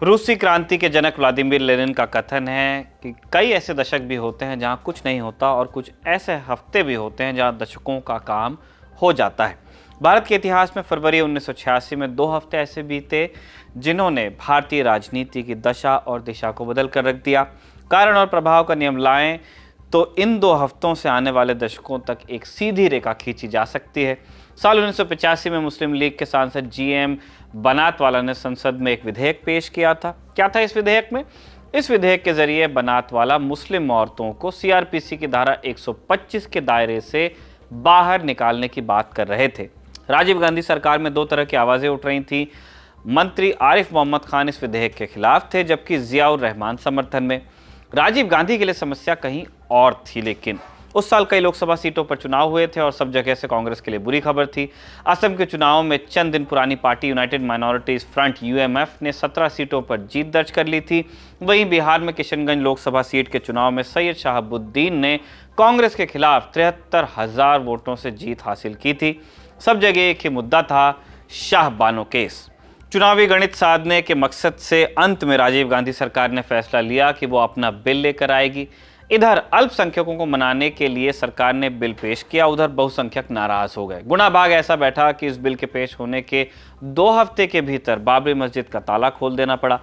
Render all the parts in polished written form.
रूसी क्रांति के जनक व्लादिमीर लेनिन का कथन है कि कई ऐसे दशक भी होते हैं जहां कुछ नहीं होता और कुछ ऐसे हफ्ते भी होते हैं जहां दशकों का काम हो जाता है। भारत के इतिहास में फरवरी 1986 में 2 हफ्ते ऐसे बीते जिन्होंने भारतीय राजनीति की दशा और दिशा को बदल कर रख दिया। कारण और प्रभाव का नियम लाएं तो इन 2 हफ्तों से आने वाले दशकों तक एक सीधी रेखा खींची जा सकती है। साल 1985 में मुस्लिम लीग के सांसद जीएम बनातवाला ने संसद में एक विधेयक पेश किया था। क्या था इस विधेयक में? इस विधेयक के जरिए बनातवाला मुस्लिम औरतों को सीआरपीसी की धारा 125 के दायरे से बाहर निकालने की बात कर रहे थे। राजीव गांधी सरकार में 2 तरह की आवाजें उठ रही थी। मंत्री आरिफ मोहम्मद खान इस विधेयक के खिलाफ थे, जबकि जियाउर रहमान समर्थन में। राजीव गांधी के लिए समस्या कहीं और थी, लेकिन उस साल कई लोकसभा सीटों पर चुनाव हुए थे और सब जगह से कांग्रेस के लिए बुरी खबर थी। असम के चुनाव में चंद दिन पुरानी पार्टी यूनाइटेड माइनॉरिटीज फ्रंट यूएमएफ ने 17 सीटों पर जीत दर्ज कर ली थी। वहीं बिहार में किशनगंज लोकसभा सीट के चुनाव में सैयद शहाबुद्दीन ने कांग्रेस के खिलाफ 73,000 वोटों से जीत हासिल की थी। सब जगह एक ही मुद्दा था, शाहबानो केस। चुनावी गणित साधने के मकसद से अंत में राजीव गांधी सरकार ने फैसला लिया कि वो अपना बिल लेकर आएगी। इधर अल्पसंख्यकों को मनाने के लिए सरकार ने बिल पेश किया, उधर बहुसंख्यक नाराज हो गए। गुना भाग ऐसा बैठा कि इस बिल के पेश होने के 2 हफ्ते के भीतर बाबरी मस्जिद का ताला खोल देना पड़ा।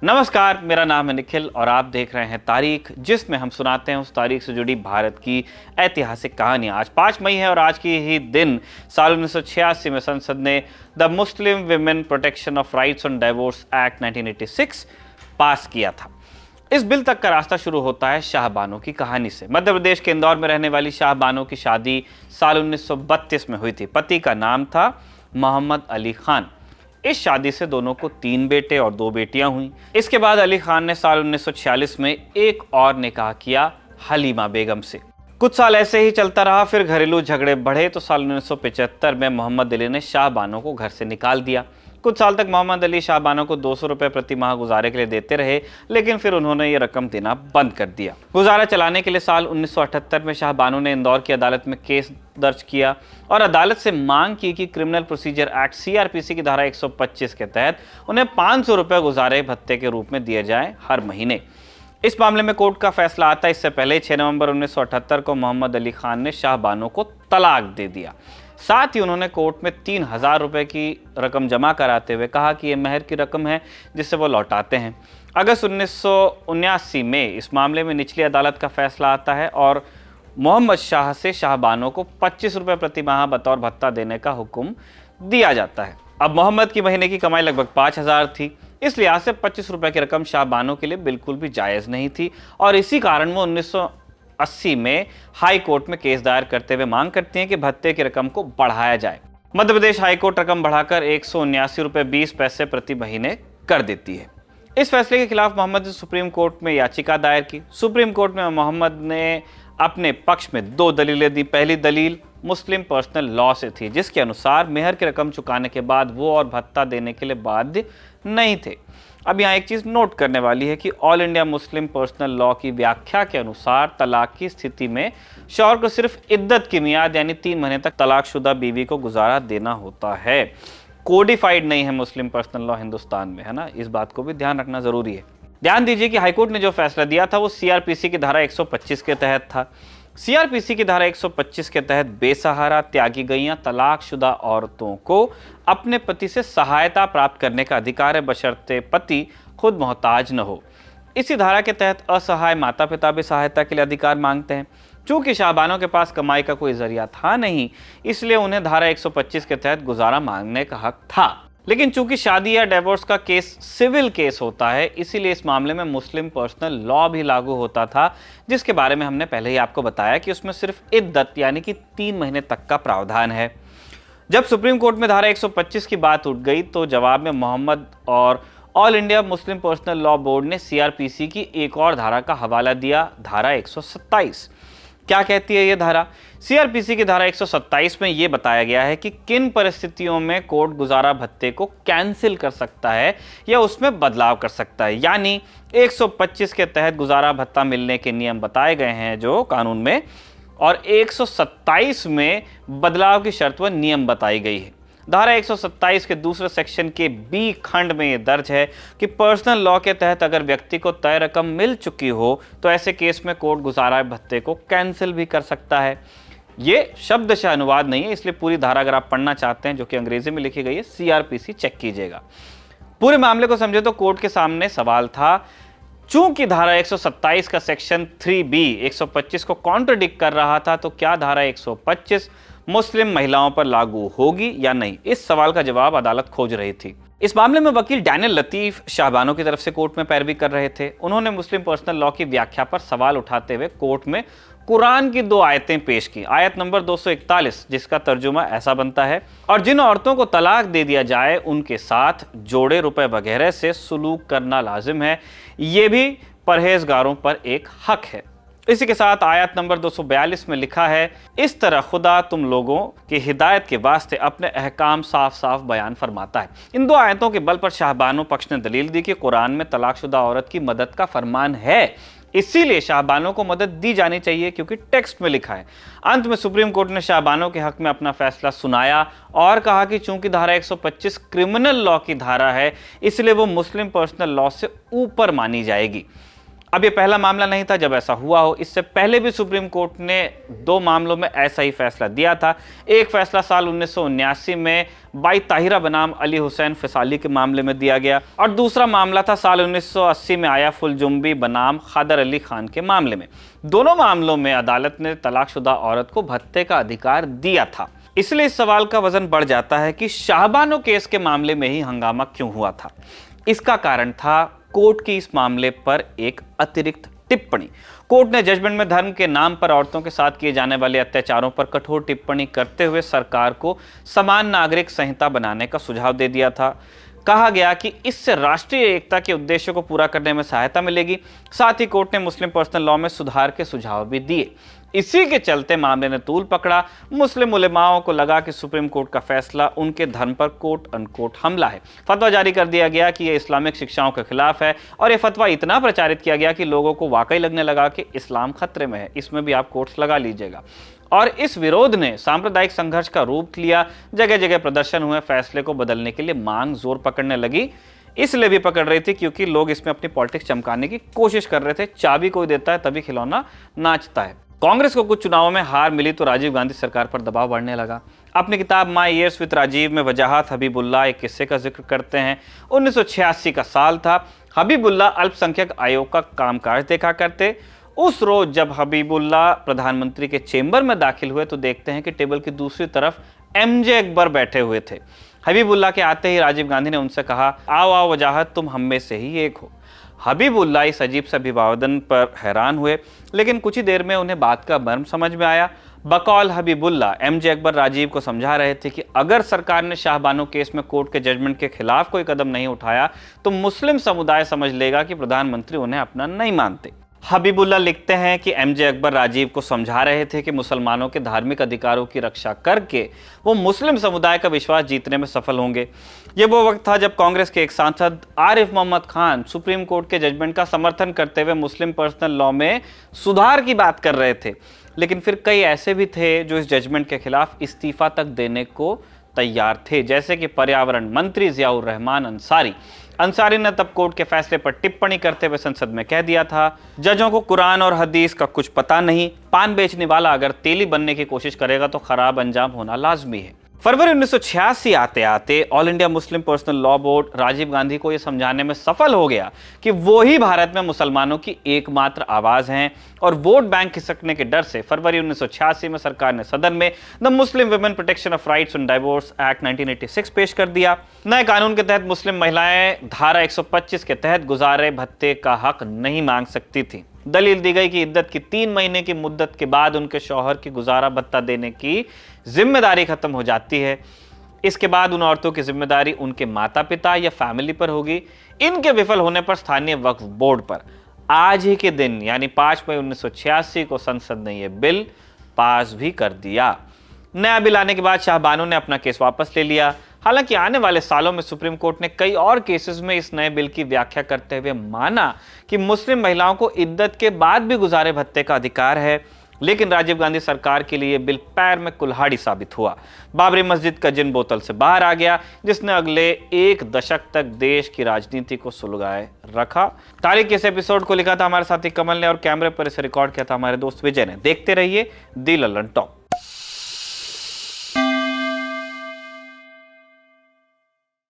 नमस्कार, मेरा नाम है निखिल और आप देख रहे हैं तारीख, जिसमें हम सुनाते हैं उस तारीख से जुड़ी भारत की ऐतिहासिक कहानियां। आज 5 मई है और आज की ही दिन साल 1986 में संसद ने the Muslim women protection of rights on divorce act 1986 पास किया था। इस बिल तक का रास्ता शुरू होता है शाहबानो की कहानी से। मध्य प्रदेश के इंदौर में रहने वाली शाहबानो की शादी साल 1932 में हुई थी। पति का नाम था मोहम्मद अली खान। इस शादी से दोनों को 3 बेटे और 2 बेटियां हुई। इसके बाद अली खान ने साल 1946 में एक और निकाह किया हलीमा बेगम से। कुछ साल ऐसे ही चलता रहा, फिर घरेलू झगड़े बढ़े तो साल 1975 में मोहम्मद अली ने शाहबानो को घर से निकाल दिया। कुछ साल तक मोहम्मद अली शाहबानो को 200 रुपए प्रति माह गुजारे के लिए देते रहे, लेकिन फिर उन्होंने ये रकम देना बंद कर दिया। गुजारा चलाने के लिए साल 1978 में शाहबानो ने इंदौर की अदालत में केस दर्ज किया और अदालत से मांग की कि क्रिमिनल प्रोसीजर एक्ट सीआरपीसी की धारा 125 के तहत उन्हें 500 रुपए गुजारे भत्ते के रूप में दिए जाएं हर महीने। इस मामले में कोर्ट का फैसला आता है इससे पहले 6 नवंबर 1978 को मोहम्मद अली खान ने शाहबानो को तलाक दे दिया। साथ ही उन्होंने कोर्ट में 3,000 रुपए की रकम जमा कराते हुए कहा कि यह मेहर की रकम है जिसे वो लौटाते हैं। अगस्त 1979 में इस मामले में निचली अदालत का फैसला आता है और मोहम्मद शाह से शाहबानो को 25 रुपए प्रति माह बतौर भत्ता देने का हुक्म दिया जाता है। अब मोहम्मद की महीने की कमाई लगभग 5,000 थी, इस लिहाज से 25 रुपए की रकम शाहबानो के लिए बिल्कुल भी जायज़ नहीं थी और इसी कारण वो 1980 में हाई कोर्ट में केस दायर करते हुए मांग करती हैं कि भत्ते की रकम को बढ़ाया जाए। मध्य प्रदेश हाई कोर्ट रकम बढ़ाकर 179 रुपए 20 पैसे प्रति महीने कर देती है। इस फैसले के खिलाफ मोहम्मद ने सुप्रीम कोर्ट में याचिका दायर की। सुप्रीम कोर्ट में मोहम्मद ने अपने पक्ष में 2 दलीलें दी। पहली दलील मुस्लिम पर्सनल लॉ से थी, जिसके अनुसार मेहर की रकम चुकाने के बाद वो और भत्ता देने के लिए बाध्य नहीं थे। अब यहाँ एक चीज़ नोट करने वाली है कि all India Muslim personal law की व्याख्या के अनुसार तलाक की स्थिति में शौहर को सिर्फ इद्दत की मियाद यानी 3 महीने तक तलाकशुदा बीवी को गुजारा देना होता है। कोडिफाइड नहीं है मुस्लिम पर्सनल लॉ हिंदुस्तान में, है ना। इस बात को भी ध्यान रखना जरूरी है। ध्यान दीजिए कि हाईकोर्ट ने जो फैसला दिया था वो सीआरपीसी की धारा 125 के तहत था। सीआरपीसी की धारा 125 के तहत बेसहारा त्यागी गईं तलाकशुदा औरतों को अपने पति से सहायता प्राप्त करने का अधिकार है, बशर्ते पति खुद मोहताज न हो। इसी धारा के तहत असहाय माता पिता भी सहायता के लिए अधिकार मांगते हैं। चूंकि शाहबानो के पास कमाई का कोई जरिया था नहीं, इसलिए उन्हें धारा 125 के तहत गुजारा मांगने का हक था। लेकिन चूंकि शादी या डिवोर्स का केस सिविल केस होता है, इसीलिए इस मामले में मुस्लिम पर्सनल लॉ भी लागू होता था, जिसके बारे में हमने पहले ही आपको बताया कि उसमें सिर्फ इद्दत यानी कि 3 महीने तक का प्रावधान है। जब सुप्रीम कोर्ट में धारा 125 की बात उठ गई तो जवाब में मोहम्मद और all India Muslim personal law board ने सीआरपीसी की एक और धारा का हवाला दिया, धारा 127। क्या कहती है ये धारा? सीआरपीसी की धारा 127 में ये बताया गया है कि किन परिस्थितियों में कोर्ट गुजारा भत्ते को कैंसिल कर सकता है या उसमें बदलाव कर सकता है। यानी 125 के तहत गुजारा भत्ता मिलने के नियम बताए गए हैं जो कानून में, और 127 में बदलाव की शर्त व नियम बताई गई है। धारा 127 के दूसरे सेक्शन के बी खंड में यह दर्ज है कि पर्सनल लॉ के तहत अगर व्यक्ति को तय रकम मिल चुकी हो तो ऐसे केस में कोर्ट गुजारा भत्ते को कैंसिल भी कर सकता है। ये शब्दशः अनुवाद नहीं है, इसलिए पूरी धारा अगर आप पढ़ना चाहते हैं, जो कि अंग्रेजी में लिखी गई है, सीआरपीसी चेक कीजिएगा। पूरे मामले को समझे तो कोर्ट के सामने सवाल था, चूंकि धारा 127 का सेक्शन 3B 125 को कॉन्ट्रडिक्ट कर रहा था, तो क्या धारा 125 मुस्लिम महिलाओं पर लागू होगी या नहीं? इस सवाल का जवाब अदालत खोज रही थी। इस मामले में वकील डैनियल लतीफ शाहबानो की तरफ से कोर्ट में पैरवी कर रहे थे। उन्होंने मुस्लिम पर्सनल लॉ की व्याख्या पर सवाल उठाते हुए कोर्ट में कुरान की 2 आयतें पेश की। आयत नंबर 241, जिसका तर्जुमा ऐसा बनता है, और जिन औरतों को तलाक दे दिया जाए उनके साथ जोड़े, रुपए वगैरह से सुलूक करना लाजिम है, ये भी परहेजगारों पर एक हक है। इसी के साथ आयत नंबर 242 में लिखा है, इस तरह खुदा तुम लोगों की हिदायत के वास्ते अपने अहकाम साफ साफ बयान फरमाता है। इन 2 आयतों के बल पर शाहबानो पक्ष ने दलील दी कि कुरान में तलाकशुदा औरत की मदद का फरमान है, इसीलिए शाहबानो को मदद दी जानी चाहिए, क्योंकि टेक्स्ट में लिखा है। अंत में सुप्रीम कोर्ट ने शाहबानो के हक में अपना फैसला सुनाया और कहा कि चूंकि धारा 125 क्रिमिनल लॉ की धारा है, इसलिए वो मुस्लिम पर्सनल लॉ से ऊपर मानी जाएगी। अब ये पहला मामला नहीं था जब ऐसा हुआ हो। इससे पहले भी सुप्रीम कोर्ट ने 2 मामलों में ऐसा ही फैसला दिया था। एक फैसला साल 1979 में बाई ताहिरा बनाम अली हुसैन फैसाली के मामले में दिया गया, और दूसरा मामला था साल 1980 में आया फुलजुम्बी बनाम खादर अली खान के मामले में। दोनों मामलों में अदालत ने तलाकशुदा औरत को भत्ते का अधिकार दिया था। इसलिए इस सवाल का वजन बढ़ जाता है कि शाहबानो केस के मामले में ही हंगामा क्यों हुआ था। इसका कारण था कोर्ट की इस मामले पर एक अतिरिक्त टिप्पणी। कोर्ट ने जजमेंट में धर्म के नाम पर औरतों के साथ किए जाने वाले अत्याचारों पर कठोर टिप्पणी करते हुए सरकार को समान नागरिक संहिता बनाने का सुझाव दे दिया था। कहा गया कि इससे राष्ट्रीय एकता के उद्देश्य को पूरा करने में सहायता मिलेगी। साथ ही कोर्ट ने मुस्लिम पर्सनल लॉ में सुधार के सुझाव भी दिए। इसी के चलते मामले ने तूल पकड़ा। मुस्लिम उलेमाओं को लगा कि सुप्रीम कोर्ट का फैसला उनके धर्म पर कोट अनकोट हमला है। फतवा जारी कर दिया गया कि यह इस्लामिक शिक्षाओं के खिलाफ है, और यह फतवा इतना प्रचारित किया गया कि लोगों को वाकई लगने लगा कि इस्लाम खतरे में है। इसमें भी आप कोट्स लगा लीजिएगा। और इस विरोध ने सांप्रदायिक संघर्ष का रूप लिया। जगह जगह प्रदर्शन हुए। फैसले को बदलने के लिए मांग जोर पकड़ने लगी। इसलिए भी पकड़ रही थी क्योंकि लोग इसमें अपनी पॉलिटिक्स चमकाने की कोशिश कर रहे थे। चाबी कोई देता है तभी खिलौना नाचता है। कांग्रेस को कुछ चुनावों में हार मिली तो राजीव गांधी सरकार पर दबाव बढ़ने लगा। अपनी किताब माई ईयर्स विद राजीव में वजाहत हबीबुल्लाह एक किस्से का जिक्र करते हैं। 1986 का साल था। हबीबुल्लाह अल्पसंख्यक आयोग का कामकाज देखा करते। उस रोज जब हबीबुल्लाह प्रधानमंत्री के चेंबर में दाखिल हुए तो देखते हैं कि टेबल की दूसरी तरफ एमजे अकबर बैठे हुए थे। हबीबुल्लाह के आते ही राजीव गांधी ने उनसे कहा, आओ आओ वजाहत, तुम हम में से ही एक हो। हबीबुल्लाह इस अजीब से अभिवादन पर हैरान हुए, लेकिन कुछ ही देर में उन्हें बात का मर्म समझ में आया। बकौल हबीबुल्लाह एमजे अकबर राजीव को समझा रहे थे कि अगर सरकार ने शाहबानो केस में कोर्ट के जजमेंट के खिलाफ कोई कदम नहीं उठाया तो मुस्लिम समुदाय समझ लेगा कि प्रधानमंत्री उन्हें अपना नहीं मानते। हबीबुल्लाह लिखते हैं कि एमजे अकबर राजीव को समझा रहे थे कि मुसलमानों के धार्मिक अधिकारों की रक्षा करके वो मुस्लिम समुदाय का विश्वास जीतने में सफल होंगे। ये वो वक्त था जब कांग्रेस के एक सांसद आरिफ मोहम्मद खान सुप्रीम कोर्ट के जजमेंट का समर्थन करते हुए मुस्लिम पर्सनल लॉ में सुधार की बात कर रहे थे। लेकिन फिर कई ऐसे भी थे जो इस जजमेंट के खिलाफ इस्तीफा तक देने को तैयार थे, जैसे कि पर्यावरण मंत्री जियाउर रहमान अंसारी ने तब कोर्ट के फैसले पर टिप्पणी करते हुए संसद में कह दिया था, जजों को कुरान और हदीस का कुछ पता नहीं। पान बेचने वाला अगर तेली बनने की कोशिश करेगा तो खराब अंजाम होना लाजमी है। फरवरी 1986 आते आते all India Muslim personal law board Rajiv Gandhi को यह समझाने में सफल हो गया कि वो ही भारत में मुसलमानों की एकमात्र आवाज हैं, और वोट बैंक खिसकने के डर से फरवरी 1986 में सरकार ने सदन में the Muslim women protection of rights on divorce act 1986 पेश कर दिया। नए कानून के तहत मुस्लिम महिलाएं धारा 125 के तहत गुजारे भत्ते का हक नहीं मांग सकती थी। दलील दी गई कि इद्दत की 3 महीने की मुद्दत के बाद उनके शौहर की गुजारा भत्ता देने की जिम्मेदारी खत्म हो जाती है। इसके बाद उन औरतों की जिम्मेदारी उनके माता पिता या फैमिली पर होगी। इनके विफल होने पर स्थानीय वक्फ बोर्ड पर। आज ही के दिन यानी 5 मई 1986 को संसद ने यह बिल पास भी कर दिया। नया बिल आने के बाद शाहबानो ने अपना केस वापस ले लिया। हालांकि आने वाले सालों में सुप्रीम कोर्ट ने कई और केसेस में इस नए बिल की व्याख्या करते हुए माना कि मुस्लिम महिलाओं को इद्दत के बाद भी गुजारे भत्ते का अधिकार है। लेकिन राजीव गांधी सरकार के लिए बिल पैर में कुल्हाड़ी साबित हुआ। बाबरी मस्जिद का जिन बोतल से बाहर आ गया, जिसने अगले एक दशक तक देश की राजनीति को सुलगाए रखा। तारीख इस एपिसोड को लिखा था हमारे साथी कमल ने और कैमरे पर इसे रिकॉर्ड किया था हमारे दोस्त विजय ने। देखते रहिए दी लल्लन टॉक।